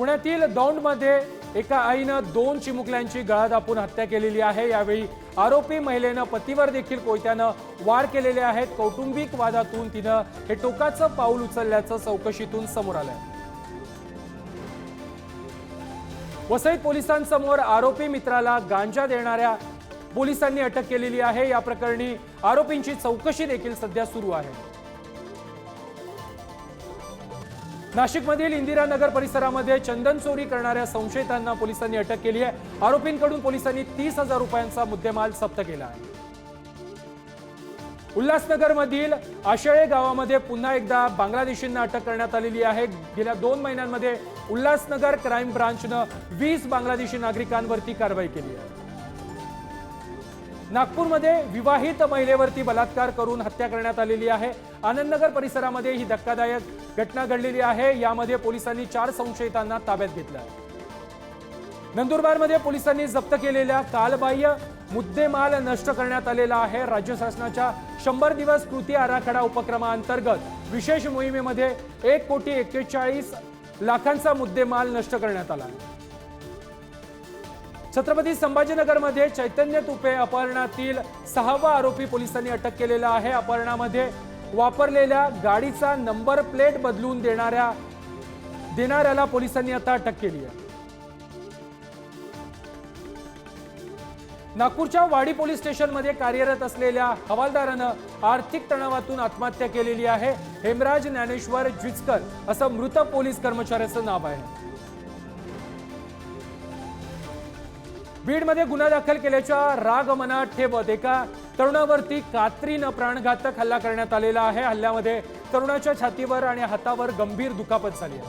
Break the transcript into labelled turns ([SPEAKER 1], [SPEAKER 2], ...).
[SPEAKER 1] पुण्यातील दौंडमध्ये एका आईनं 2 चिमुकल्यांची गळा दाबून हत्या केलेली आहे। यावेळी आरोपी महिलेनं पतीवर देखील कोयत्यानं वार केलेले आहेत। कौटुंबिक वादातून तिनं हे टोकाचं पाऊल उचलल्याचं चौकशीतून समोर आलंय। वसईत पोलिसांसमोर आरोपी मित्राला गांजा देणाऱ्या पोलिसांनी अटक केलेली आहे। या प्रकरणी आरोपींची चौकशी देखील सध्या सुरू आहे। नाशिकमधील इंदिरानगर परिसरामध्ये चंदन चोरी करणाऱ्या संशयितांना पोलिसांनी अटक केली आहे। आरोपींकडून पोलिसांनी 30,000 रुपयांचा मुद्देमाल जप्त केला आहे। उल्हासनगरमधील आशळे गावामध्ये पुन्हा एकदा बांगलादेशींना अटक करण्यात आलेली आहे। गेल्या 2 महिन्यांमध्ये उल्हासनगर क्राईम ब्रांचनं 20 बांगलादेशी नागरिकांवरती कारवाई केली आहे। नागपूरमध्ये विवाहित महिलेवरती बलात्कार करून हत्या करण्यात आलेली आहे। आनंदनगर परिसरामध्ये ही धक्कादायक घटना घडलेली आहे। यामध्ये पोलिसांनी 4 संशयितांना ताब्यात घेतलं आहे। नंदुरबारमध्ये पोलिसांनी जप्त केलेल्या कालबाह्य मुद्देमाल नष्ट करण्यात आलेला आहे। राज्य शासनाच्या 100 दिवस कृती आराखडा उपक्रमाअंतर्गत विशेष मोहिमेमध्ये 1,41,00,000 मुद्देमाल नष्ट करण्यात आला। छत्रपती संभाजीनगरमध्ये चैतन्य तुपे अपहरणातील 6वा आरोपी पोलिसांनी अटक केलेला आहे। अपहरणामध्ये वापरलेल्या गाडीचा नंबर प्लेट बदलून देणाऱ्याला पोलिसांनी आता अटक केली आहे। नागपूरच्या वाडी पोलीस स्टेशनमध्ये कार्यरत असलेल्या हवालदारानं आर्थिक तणावातून आत्महत्या केलेली आहे। हेमराज ज्ञानेश्वर ज्विचकर असं मृत पोलीस कर्मचाऱ्याचं नाव आहे। बीडमध्ये गुन्हा दाखल केल्याच्या राग मनात ठेवत एका तरुणावरती कात्रीनं प्राणघातक हल्ला करण्यात आलेला आहे। हल्ल्यामध्ये तरुणाच्या छातीवर आणि हातावर गंभीर दुखापत झाली आहे।